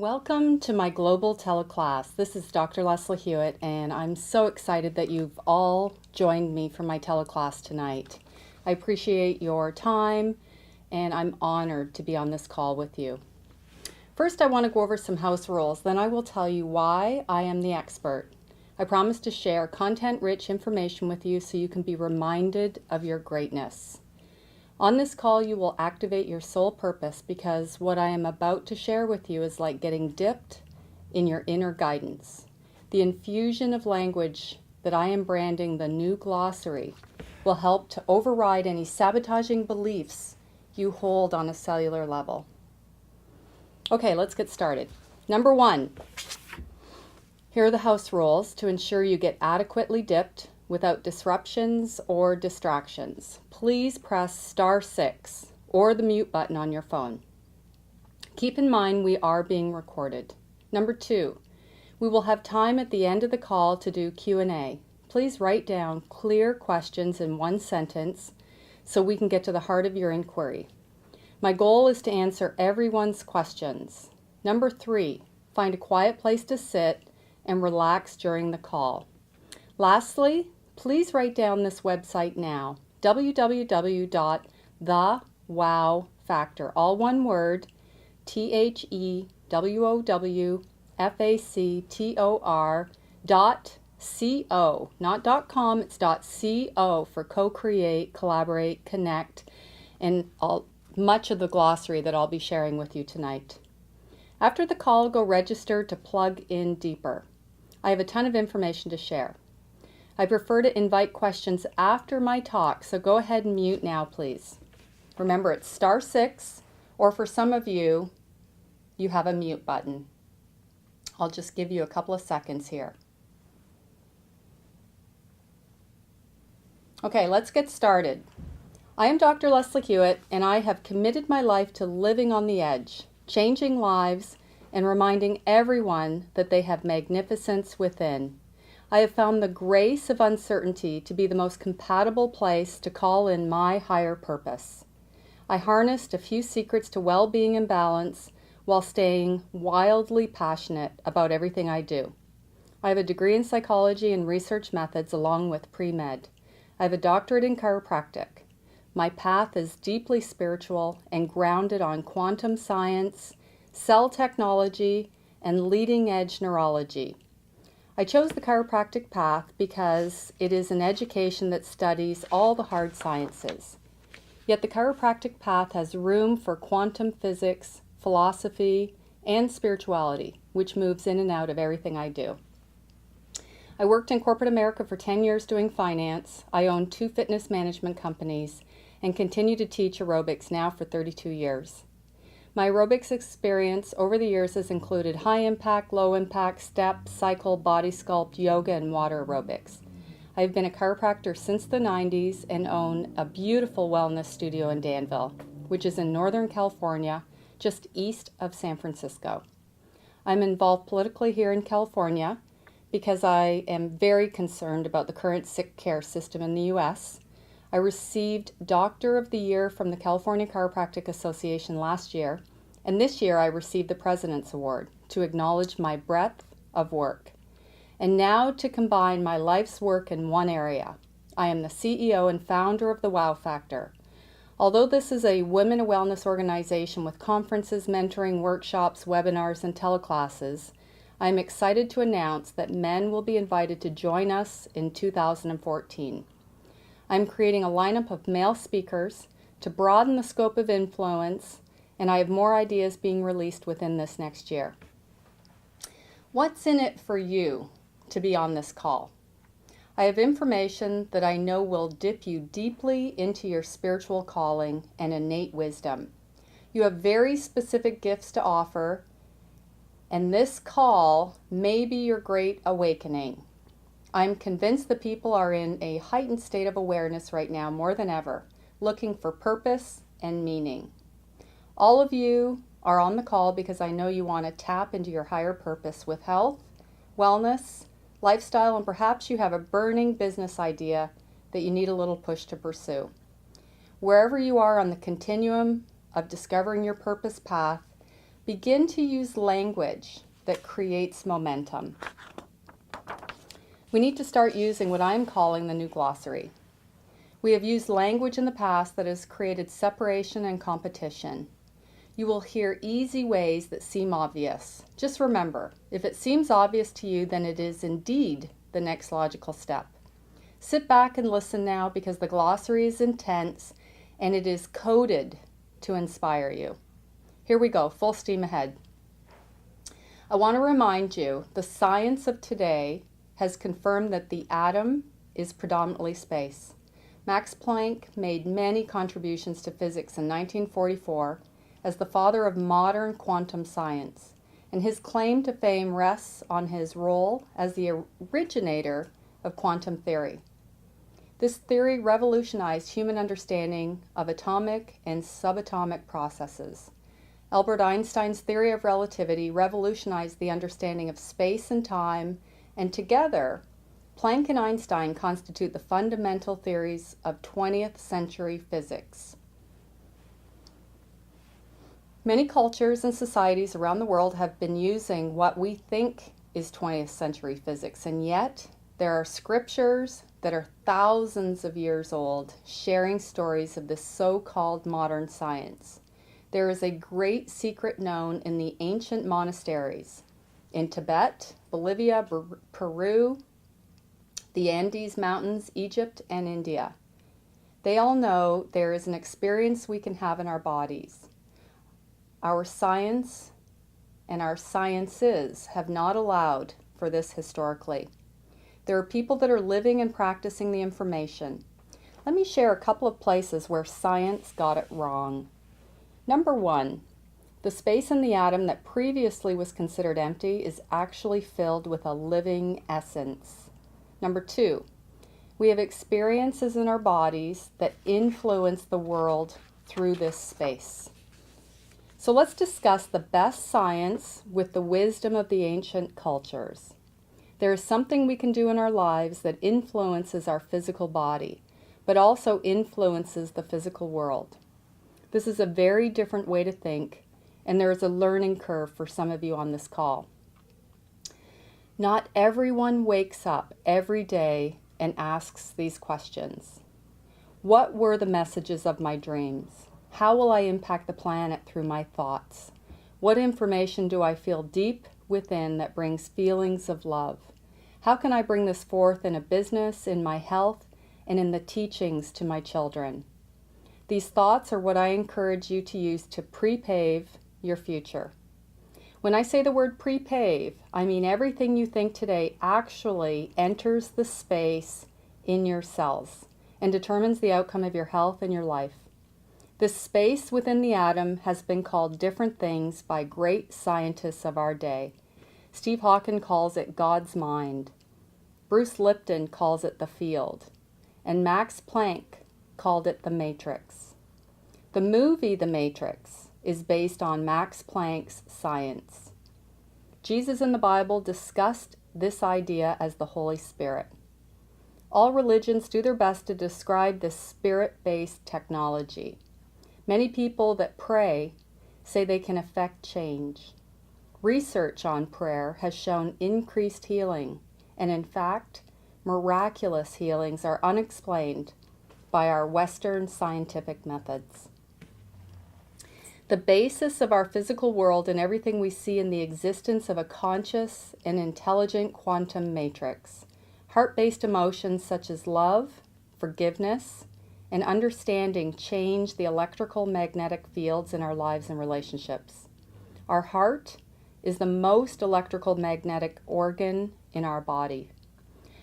Welcome to my global teleclass. This is Dr. Leslie Hewitt, and I'm so excited that you've all joined me for my teleclass tonight. I appreciate your time, and I'm honored to be on this call with you. First, I want to go over some house rules, then I will tell you why I am the expert. I promise to share content-rich information with you so you can be reminded of your greatness. On this call, you will activate your soul purpose because what I am about to share with you is like getting dipped in your inner guidance. The infusion of language that I am branding the new glossary will help to override any sabotaging beliefs you hold on a cellular level. Okay, let's get started. Number 1, here are the house rules to ensure you get adequately dipped without disruptions or distractions. Please press *6 or the mute button on your phone. Keep in mind we are being recorded. Number 2, we will have time at the end of the call to do Q&A. Please write down clear questions in one sentence so we can get to the heart of your inquiry. My goal is to answer everyone's questions. Number 3, find a quiet place to sit and relax during the call. Lastly, please write down this website now, www.thewowfactor, all one word, THEWOWFACTOR.co, not .com, it's .co for co-create, collaborate, connect, and much of the glossary that I'll be sharing with you tonight. After the call, go register to plug in deeper. I have a ton of information to share. I prefer to invite questions after my talk, so go ahead and mute now, please. Remember, it's *6, or for some of you, you have a mute button. I'll just give you a couple of seconds here. Okay, let's get started. I am Dr. Leslie Hewitt, and I have committed my life to living on the edge, changing lives, and reminding everyone that they have magnificence within. I have found the grace of uncertainty to be the most compatible place to call in my higher purpose. I harnessed a few secrets to well-being and balance while staying wildly passionate about everything I do. I have a degree in psychology and research methods along with pre-med. I have a doctorate in chiropractic. My path is deeply spiritual and grounded on quantum science, cell technology, and leading-edge neurology. I chose the chiropractic path because it is an education that studies all the hard sciences. Yet the chiropractic path has room for quantum physics, philosophy, and spirituality, which moves in and out of everything I do. I worked in corporate America for 10 years doing finance. I own 2 fitness management companies and continue to teach aerobics now for 32 years. My aerobics experience over the years has included high impact, low impact, step, cycle, body sculpt, yoga, and water aerobics. I've been a chiropractor since the 90s and own a beautiful wellness studio in Danville, which is in Northern California, just east of San Francisco. I'm involved politically here in California because I am very concerned about the current sick care system in the U.S. I received Doctor of the Year from the California Chiropractic Association last year, and this year I received the President's Award to acknowledge my breadth of work. And now to combine my life's work in one area. I am the CEO and founder of the Wow Factor. Although this is a women wellness organization with conferences, mentoring, workshops, webinars, and teleclasses, I am excited to announce that men will be invited to join us in 2014. I'm creating a lineup of male speakers to broaden the scope of influence, and I have more ideas being released within this next year. What's in it for you to be on this call? I have information that I know will dip you deeply into your spiritual calling and innate wisdom. You have very specific gifts to offer, and this call may be your great awakening. I'm convinced that people are in a heightened state of awareness right now more than ever, looking for purpose and meaning. All of you are on the call because I know you want to tap into your higher purpose with health, wellness, lifestyle, and perhaps you have a burning business idea that you need a little push to pursue. Wherever you are on the continuum of discovering your purpose path, Begin to use language that creates momentum. We need to start using what I'm calling the new glossary. We have used language in the past that has created separation and competition. You will hear easy ways that seem obvious. Just remember, if it seems obvious to you, then it is indeed the next logical step. Sit back and listen now, because the glossary is intense and it is coded to inspire you. Here we go, full steam ahead. I want to remind you, the science of today has confirmed that the atom is predominantly space. Max Planck made many contributions to physics in 1944 as the father of modern quantum science, and his claim to fame rests on his role as the originator of quantum theory. This theory revolutionized human understanding of atomic and subatomic processes. Albert Einstein's theory of relativity revolutionized the understanding of space and time, and together, Planck and Einstein constitute the fundamental theories of 20th century physics. Many cultures and societies around the world have been using what we think is 20th century physics, and yet there are scriptures that are thousands of years old sharing stories of this so-called modern science. There is a great secret known in the ancient monasteries in Tibet, Bolivia, Peru, the Andes Mountains, Egypt, and India. They all know there is an experience we can have in our bodies. Our science and our sciences have not allowed for this historically. There are people that are living and practicing the information. Let me share a couple of places where science got it wrong. Number one, the space in the atom that previously was considered empty is actually filled with a living essence. Number two, we have experiences in our bodies that influence the world through this space. So let's discuss the best science with the wisdom of the ancient cultures. There is something we can do in our lives that influences our physical body, but also influences the physical world. This is a very different way to think, and there is a learning curve for some of you on this call. Not everyone wakes up every day and asks these questions. What were the messages of my dreams? How will I impact the planet through my thoughts? What information do I feel deep within that brings feelings of love? How can I bring this forth in a business, in my health, and in the teachings to my children? These thoughts are what I encourage you to use to prepave your future. When I say the word prepave, I mean everything you think today actually enters the space in your cells and determines the outcome of your health and your life. This space within the atom has been called different things by great scientists of our day. Steve Hawking calls it God's mind. Bruce Lipton calls it the field. And Max Planck called it the matrix. The movie The Matrix is based on Max Planck's science. Jesus in the Bible discussed this idea as the Holy Spirit. All religions do their best to describe this spirit-based technology. Many people that pray say they can affect change. Research on prayer has shown increased healing, and in fact, miraculous healings are unexplained by our Western scientific methods. The basis of our physical world and everything we see in the existence of a conscious and intelligent quantum matrix. Heart-based emotions such as love, forgiveness, and understanding change the electrical magnetic fields in our lives and relationships. Our heart is the most electrical magnetic organ in our body.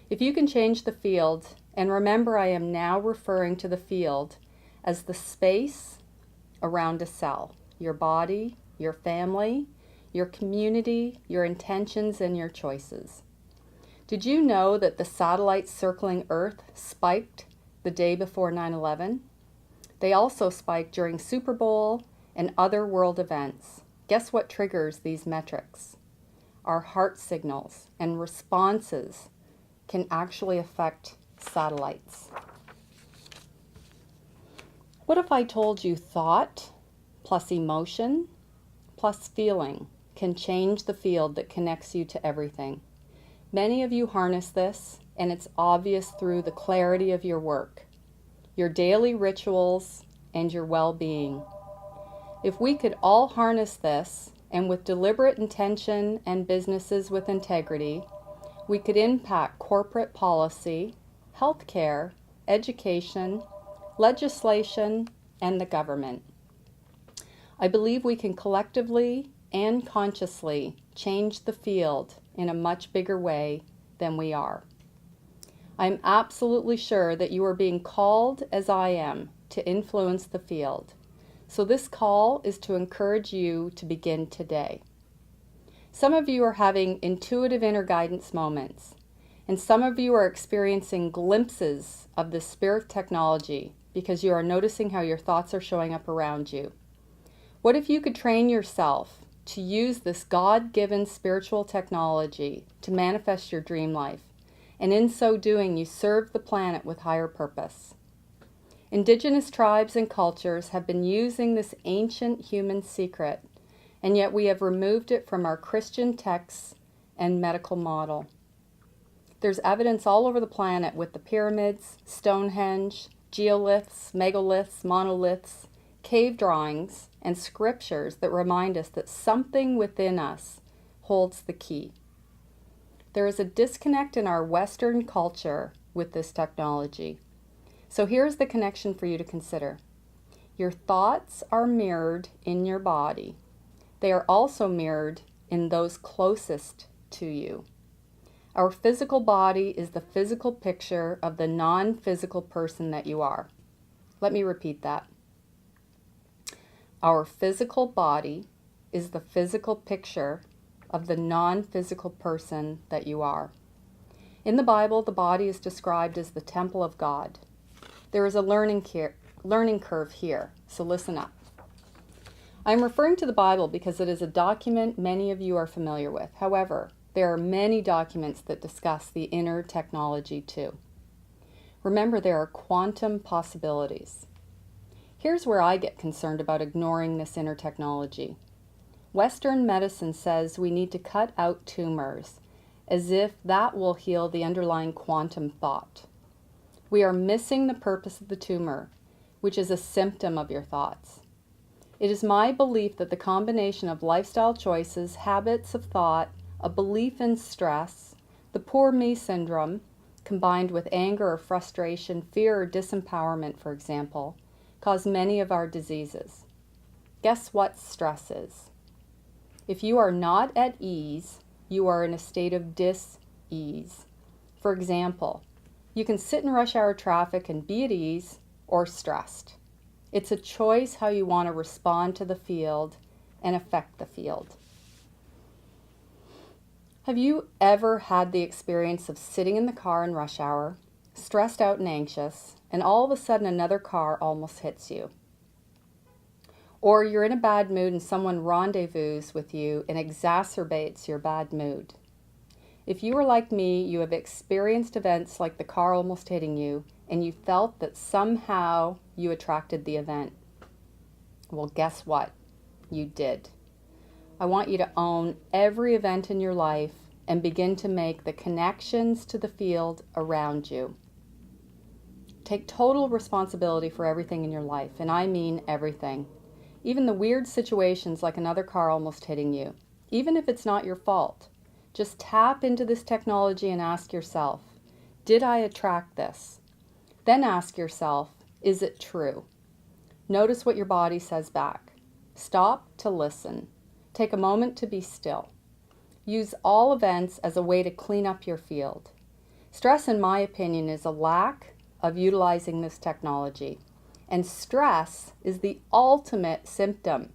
If you can change the field, and remember I am now referring to the field as the space around a cell, your body, your family, your community, your intentions, and your choices. Did you know that the satellites circling Earth spiked the day before 9/11? They also spiked during Super Bowl and other world events. Guess what triggers these metrics? Our heart signals and responses can actually affect satellites. What if I told you thought plus emotion plus feeling can change the field that connects you to everything. Many of you harness this, and it's obvious through the clarity of your work, your daily rituals, and your well-being. If we could all harness this, and with deliberate intention and businesses with integrity, we could impact corporate policy, healthcare, education, legislation, and the government. I believe we can collectively and consciously change the field in a much bigger way than we are. I'm absolutely sure that you are being called, as I am, to influence the field. So this call is to encourage you to begin today. Some of you are having intuitive inner guidance moments, and some of you are experiencing glimpses of this spirit technology because you are noticing how your thoughts are showing up around you. What if you could train yourself to use this God-given spiritual technology to manifest your dream life, and in so doing you serve the planet with higher purpose? Indigenous tribes and cultures have been using this ancient human secret, and yet we have removed it from our Christian texts and medical model. There's evidence all over the planet with the pyramids, Stonehenge, geoliths, megaliths, monoliths, cave drawings, and scriptures that remind us that something within us holds the key. There is a disconnect in our Western culture with this technology. So here's the connection for you to consider. Your thoughts are mirrored in your body. They are also mirrored in those closest to you. Our physical body is the physical picture of the non-physical person that you are. Let me repeat that. Our physical body is the physical picture of the non-physical person that you are. In the Bible, the body is described as the temple of God. There is a learning curve here, so listen up. I'm referring to the Bible because it is a document many of you are familiar with. However, there are many documents that discuss the inner technology too. Remember, there are quantum possibilities. Here's where I get concerned about ignoring this inner technology. Western medicine says we need to cut out tumors, as if that will heal the underlying quantum thought. We are missing the purpose of the tumor, which is a symptom of your thoughts. It is my belief that the combination of lifestyle choices, habits of thought, a belief in stress, the poor me syndrome, combined with anger or frustration, fear or disempowerment, for example, cause many of our diseases. Guess what stress is? If you are not at ease, you are in a state of dis-ease. For example, you can sit in rush hour traffic and be at ease or stressed. It's a choice how you want to respond to the field and affect the field. Have you ever had the experience of sitting in the car in rush hour, stressed out and anxious, and all of a sudden another car almost hits you? Or you're in a bad mood and someone rendezvous with you and exacerbates your bad mood. If you are like me, you have experienced events like the car almost hitting you, and you felt that somehow you attracted the event. Well, guess what? You did. I want you to own every event in your life and begin to make the connections to the field around you. Take total responsibility for everything in your life, and I mean everything. Even the weird situations like another car almost hitting you. Even if it's not your fault. Just tap into this technology and ask yourself, did I attract this? Then ask yourself, is it true? Notice what your body says back. Stop to listen. Take a moment to be still. Use all events as a way to clean up your field. Stress, in my opinion, is a lack of utilizing this technology. And stress is the ultimate symptom.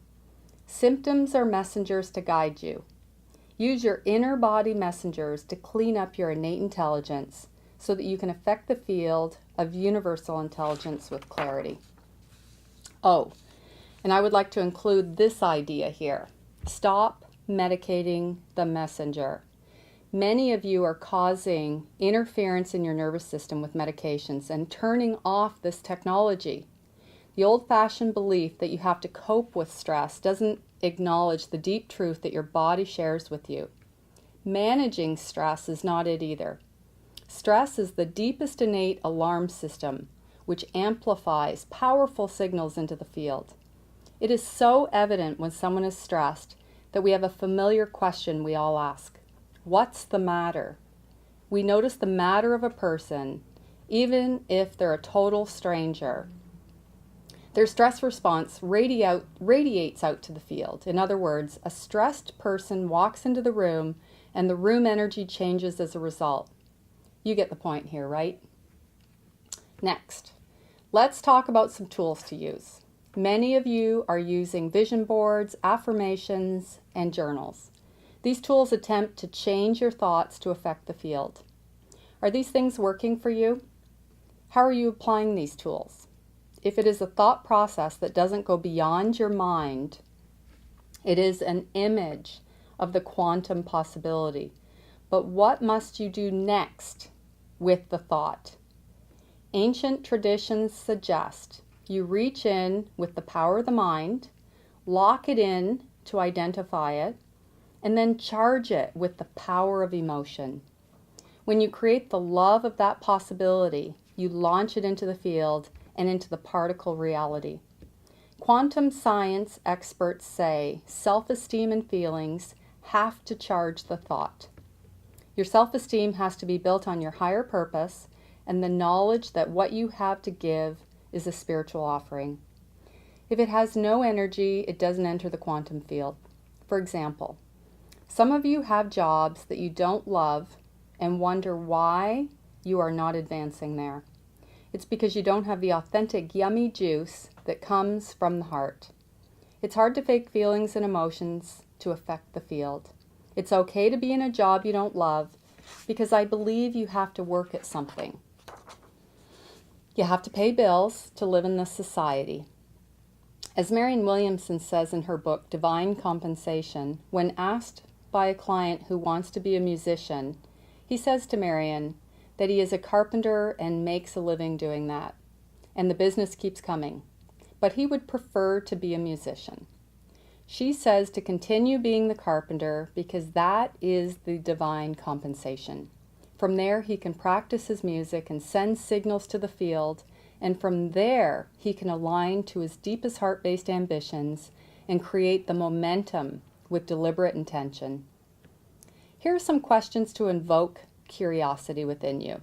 Symptoms are messengers to guide you. Use your inner body messengers to clean up your innate intelligence so that you can affect the field of universal intelligence with clarity. Oh, and I would like to include this idea here. Stop medicating the messenger. Many of you are causing interference in your nervous system with medications and turning off this technology. The old-fashioned belief that you have to cope with stress doesn't acknowledge the deep truth that your body shares with you. Managing stress is not it either. Stress is the deepest innate alarm system, which amplifies powerful signals into the field. It is so evident when someone is stressed that we have a familiar question we all ask. What's the matter? We notice the matter of a person, even if they're a total stranger. Their stress response radiates out to the field. In other words, a stressed person walks into the room and the room energy changes as a result. You get the point here, right? Next, let's talk about some tools to use. Many of you are using vision boards, affirmations, and journals. These tools attempt to change your thoughts to affect the field. Are these things working for you? How are you applying these tools? If it is a thought process that doesn't go beyond your mind, it is an image of the quantum possibility. But what must you do next with the thought? Ancient traditions suggest you reach in with the power of the mind, lock it in to identify it, and then charge it with the power of emotion. When you create the love of that possibility, you launch it into the field and into the particle reality. Quantum science experts say self-esteem and feelings have to charge the thought. Your self-esteem has to be built on your higher purpose and the knowledge that what you have to give is a spiritual offering. If it has no energy, it doesn't enter the quantum field. For example, some of you have jobs that you don't love and wonder why you are not advancing there. It's because you don't have the authentic yummy juice that comes from the heart. It's hard to fake feelings and emotions to affect the field. It's okay to be in a job you don't love because I believe you have to work at something. You have to pay bills to live in this society. As Marianne Williamson says in her book, Divine Compensation, when asked by a client who wants to be a musician, he says to Marianne that he is a carpenter and makes a living doing that, and the business keeps coming, but he would prefer to be a musician. She says to continue being the carpenter because that is the divine compensation. From there, he can practice his music and send signals to the field, and from there, he can align to his deepest heart-based ambitions and create the momentum with deliberate intention. Here are some questions to invoke curiosity within you.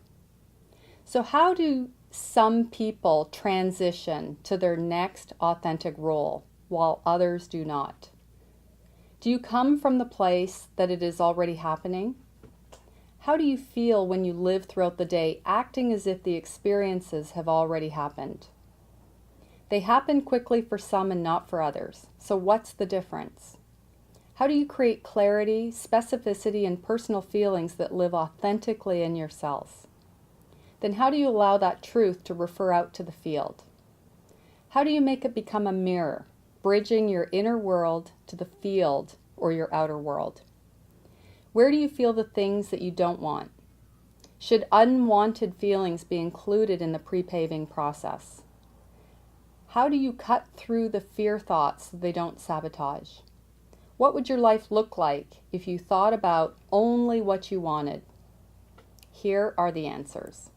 So how do some people transition to their next authentic role while others do not? Do you come from the place that it is already happening? How do you feel when you live throughout the day acting as if the experiences have already happened? They happen quickly for some and not for others. So what's the difference? How do you create clarity, specificity, and personal feelings that live authentically in yourselves? Then how do you allow that truth to refer out to the field? How do you make it become a mirror, bridging your inner world to the field or your outer world? Where do you feel the things that you don't want? Should unwanted feelings be included in the pre-paving process? How do you cut through the fear thoughts so they don't sabotage? What would your life look like if you thought about only what you wanted? Here are the answers.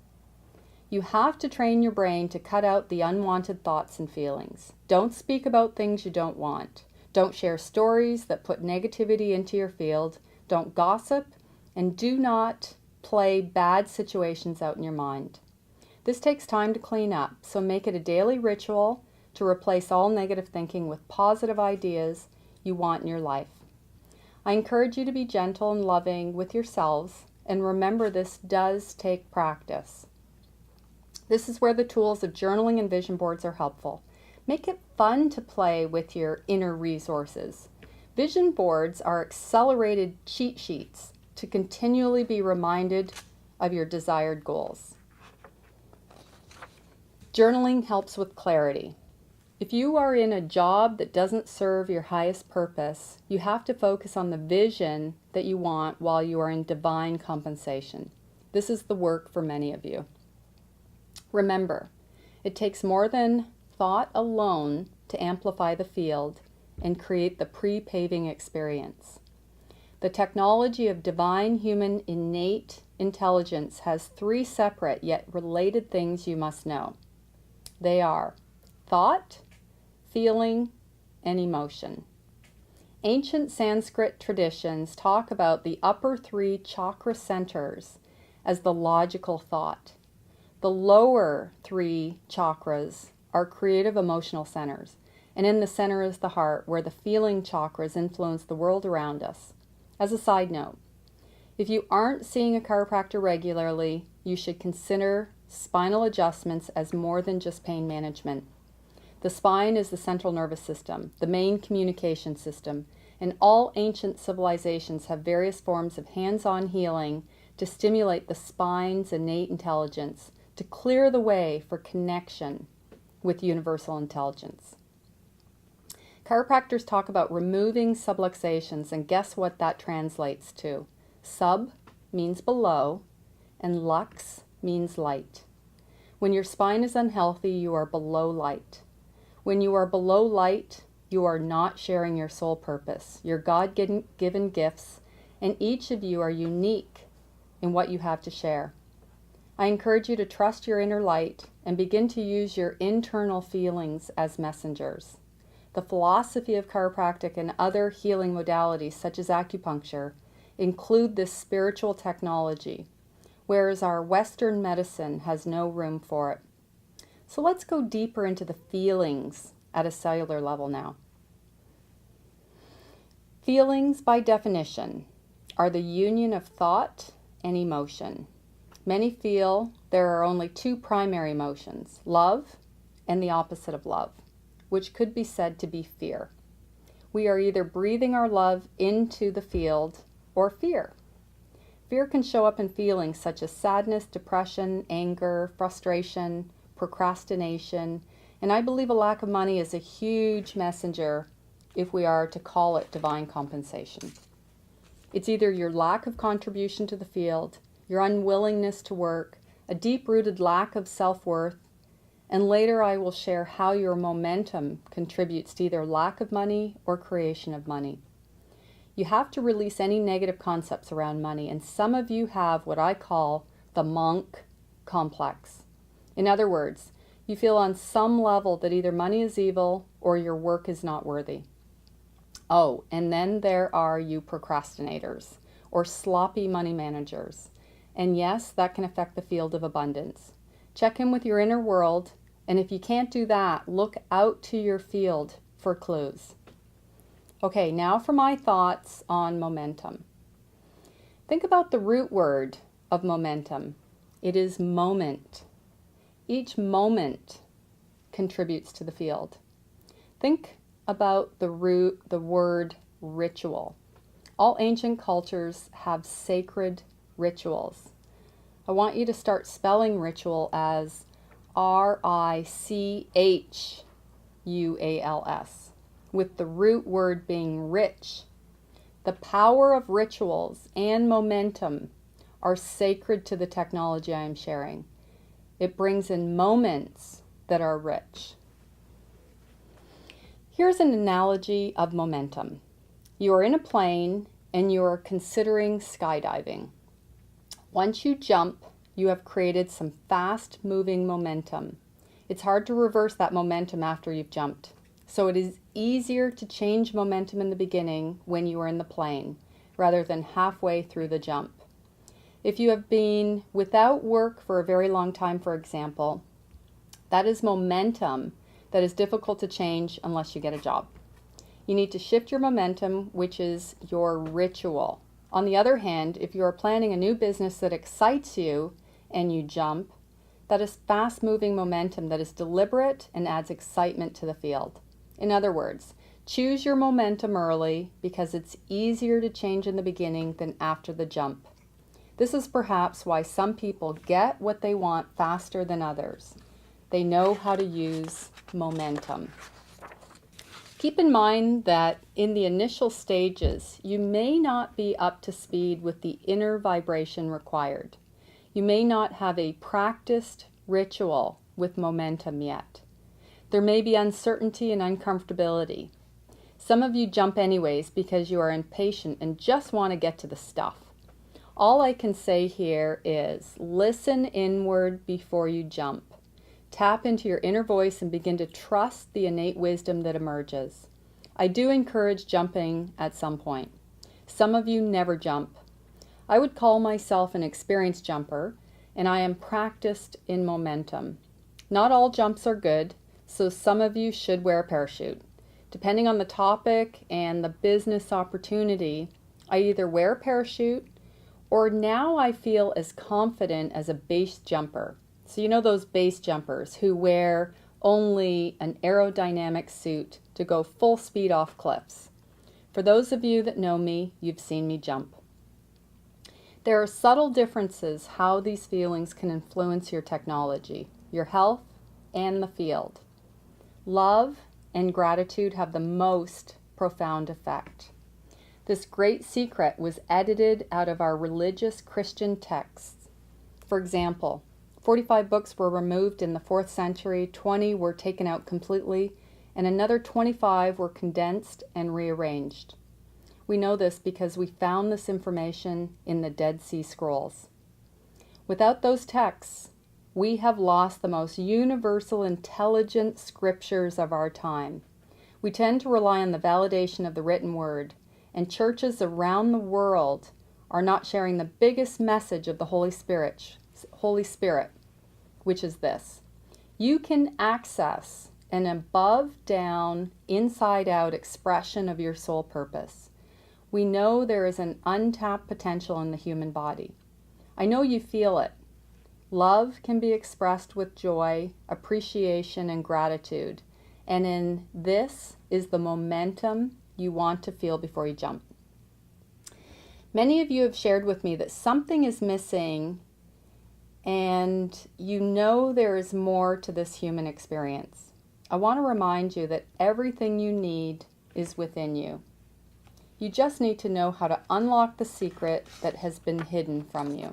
You have to train your brain to cut out the unwanted thoughts and feelings. Don't speak about things you don't want. Don't share stories that put negativity into your field. Don't gossip, and do not play bad situations out in your mind. This takes time to clean up, so make it a daily ritual to replace all negative thinking with positive ideas you want in your life. I encourage you to be gentle and loving with yourselves, and remember this does take practice. This is where the tools of journaling and vision boards are helpful. Make it fun to play with your inner resources. Vision boards are accelerated cheat sheets to continually be reminded of your desired goals. Journaling helps with clarity. If you are in a job that doesn't serve your highest purpose, you have to focus on the vision that you want while you are in divine compensation. This is the work for many of you. Remember, it takes more than thought alone to amplify the field and create the pre-paving experience. The technology of divine human innate intelligence has three separate yet related things you must know. They are thought, feeling, and emotion. Ancient Sanskrit traditions talk about the upper three chakra centers as the logical thought. The lower three chakras are creative emotional centers, and in the center is the heart, where the feeling chakras influence the world around us. As a side note, if you aren't seeing a chiropractor regularly, you should consider spinal adjustments as more than just pain management. The spine is the central nervous system, the main communication system, and all ancient civilizations have various forms of hands-on healing to stimulate the spine's innate intelligence, to clear the way for connection with universal intelligence. Chiropractors talk about removing subluxations, and guess what that translates to? Sub means below, and lux means light. When your spine is unhealthy, you are below light. When you are below light, you are not sharing your soul purpose, your God-given gifts, and each of you are unique in what you have to share. I encourage you to trust your inner light and begin to use your internal feelings as messengers. The philosophy of chiropractic and other healing modalities, such as acupuncture, include this spiritual technology, whereas our Western medicine has no room for it. So let's go deeper into the feelings at a cellular level now. Feelings, by definition, are the union of thought and emotion. Many feel there are only two primary emotions, love and the opposite of love, which could be said to be fear. We are either breathing our love into the field or fear. Fear can show up in feelings such as sadness, depression, anger, frustration, procrastination, and I believe a lack of money is a huge messenger if we are to call it divine compensation. It's either your lack of contribution to the field, your unwillingness to work, a deep-rooted lack of self-worth, and later I will share how your momentum contributes to either lack of money or creation of money. You have to release any negative concepts around money, and some of you have what I call the monk complex. In other words, you feel on some level that either money is evil or your work is not worthy. Oh, and then there are you procrastinators or sloppy money managers. And yes, that can affect the field of abundance. Check in with your inner world, and if you can't do that, look out to your field for clues. Okay, now for my thoughts on momentum. Think about the root word of momentum. It is moment. Each moment contributes to the field. Think about the word ritual. All ancient cultures have sacred rituals. I want you to start spelling ritual as R-I-C-H-U-A-L-S, with the root word being rich. The power of rituals and momentum are sacred to the technology I am sharing. It brings in moments that are rich. Here's an analogy of momentum. You are in a plane and you are considering skydiving. Once you jump, you have created some fast-moving momentum. It's hard to reverse that momentum after you've jumped. So it is easier to change momentum in the beginning when you are in the plane, rather than halfway through the jump. If you have been without work for a very long time, for example, that is momentum that is difficult to change unless you get a job. You need to shift your momentum, which is your ritual. On the other hand, if you are planning a new business that excites you and you jump, that is fast-moving momentum that is deliberate and adds excitement to the field. In other words, choose your momentum early because it's easier to change in the beginning than after the jump. This is perhaps why some people get what they want faster than others. They know how to use momentum. Keep in mind that in the initial stages, you may not be up to speed with the inner vibration required. You may not have a practiced ritual with momentum yet. There may be uncertainty and uncomfortability. Some of you jump anyways because you are impatient and just want to get to the stuff. All I can say here is listen inward before you jump. Tap into your inner voice and begin to trust the innate wisdom that emerges. I do encourage jumping at some point. Some of you never jump. I would call myself an experienced jumper, and I am practiced in momentum. Not all jumps are good, so some of you should wear a parachute. Depending on the topic and the business opportunity, I either wear a parachute or now I feel as confident as a base jumper. So you know those base jumpers who wear only an aerodynamic suit to go full speed off cliffs. For those of you that know me, you've seen me jump. There are subtle differences how these feelings can influence your technology, your health, and the field. Love and gratitude have the most profound effect. This great secret was edited out of our religious Christian texts. For example, 45 books were removed in the 4th century, 20 were taken out completely, and another 25 were condensed and rearranged. We know this because we found this information in the Dead Sea Scrolls. Without those texts, we have lost the most universal intelligent scriptures of our time. We tend to rely on the validation of the written word, and churches around the world are not sharing the biggest message of the Holy Spirit, which is this. You can access an above-down, inside-out expression of your soul purpose. We know there is an untapped potential in the human body. I know you feel it. Love can be expressed with joy, appreciation, and gratitude. And in this is the momentum you want to feel before you jump. Many of you have shared with me that something is missing and you know there is more to this human experience. I want to remind you that everything you need is within you. You just need to know how to unlock the secret that has been hidden from you.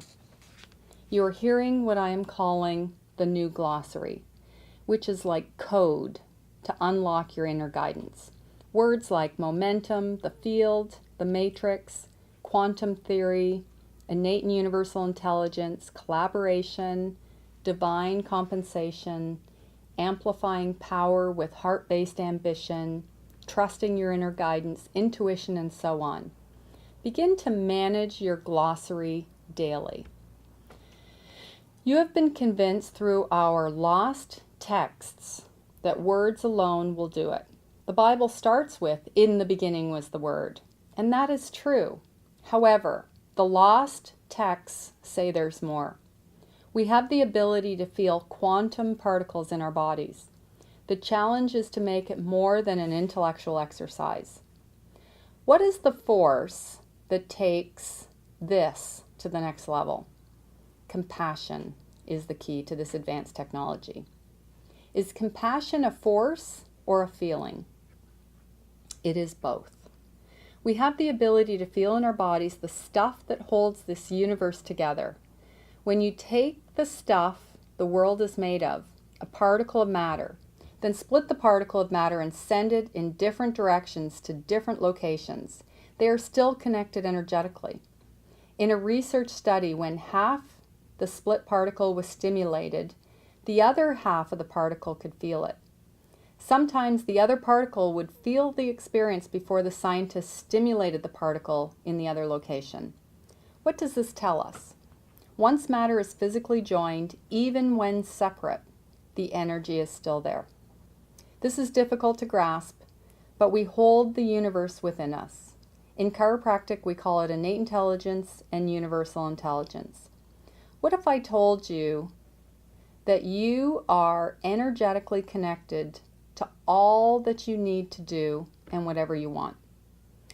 You are hearing what I am calling the new glossary, which is like code to unlock your inner guidance. Words like momentum, the field, the matrix, quantum theory, innate and universal intelligence, collaboration, divine compensation, amplifying power with heart-based ambition, trusting your inner guidance, intuition, and so on. Begin to manage your glossary daily. You have been convinced through our lost texts that words alone will do it. The Bible starts with, "In the beginning was the Word," and that is true. However, the lost texts say there's more. We have the ability to feel quantum particles in our bodies. The challenge is to make it more than an intellectual exercise. What is the force that takes this to the next level? Compassion is the key to this advanced technology. Is compassion a force or a feeling? It is both. We have the ability to feel in our bodies the stuff that holds this universe together. When you take the stuff the world is made of, a particle of matter, then split the particle of matter and send it in different directions to different locations, they are still connected energetically. In a research study, when half the split particle was stimulated, the other half of the particle could feel it. Sometimes the other particle would feel the experience before the scientists stimulated the particle in the other location. What does this tell us? Once matter is physically joined, even when separate, the energy is still there. This is difficult to grasp, but we hold the universe within us. In chiropractic, we call it innate intelligence and universal intelligence. What if I told you that you are energetically connected to all that you need to do and whatever you want?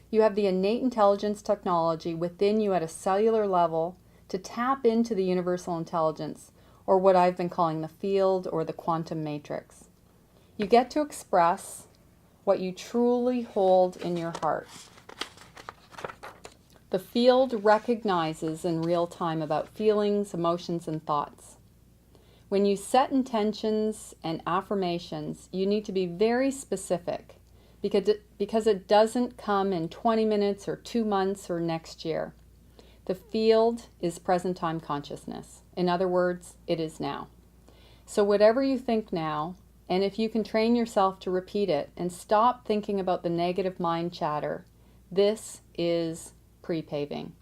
You have the innate intelligence technology within you at a cellular level to tap into the universal intelligence, or what I've been calling the field or the quantum matrix. You get to express what you truly hold in your heart. The field recognizes in real time about feelings, emotions, and thoughts. When you set intentions and affirmations, you need to be very specific because it doesn't come in 20 minutes or 2 months or next year. The field is present time consciousness. In other words, it is now. So whatever you think now, and if you can train yourself to repeat it and stop thinking about the negative mind chatter, this is pre-paving.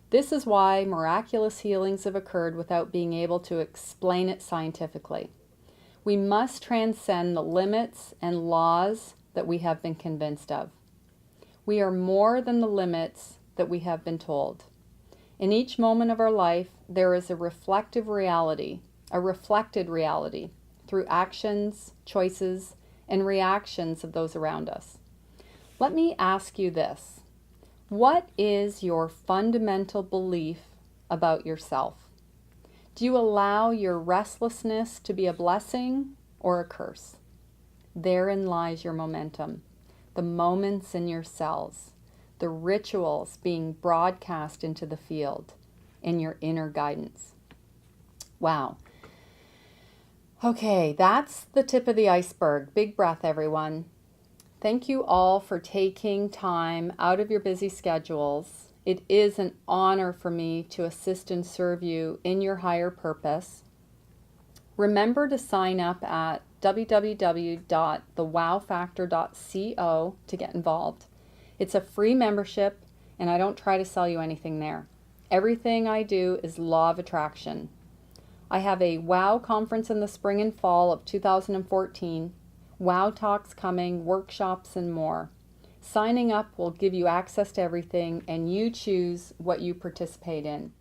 This is why miraculous healings have occurred without being able to explain it scientifically. We must transcend the limits and laws that we have been convinced of. We are more than the limits that we have been told. In each moment of our life, there is a reflective reality, a reflected reality through actions, choices, and reactions of those around us. Let me ask you this. What is your fundamental belief about yourself? Do you allow your restlessness to be a blessing or a curse? Therein lies your momentum, the moments in your cells, the rituals being broadcast into the field, and your inner guidance. Wow. Okay, that's the tip of the iceberg. Big breath, everyone. Thank you all for taking time out of your busy schedules. It is an honor for me to assist and serve you in your higher purpose. Remember to sign up at www.thewowfactor.co to get involved. It's a free membership, and I don't try to sell you anything there. Everything I do is law of attraction. I have a WOW conference in the spring and fall of 2014, WOW talks coming, workshops, and more. Signing up will give you access to everything, and you choose what you participate in.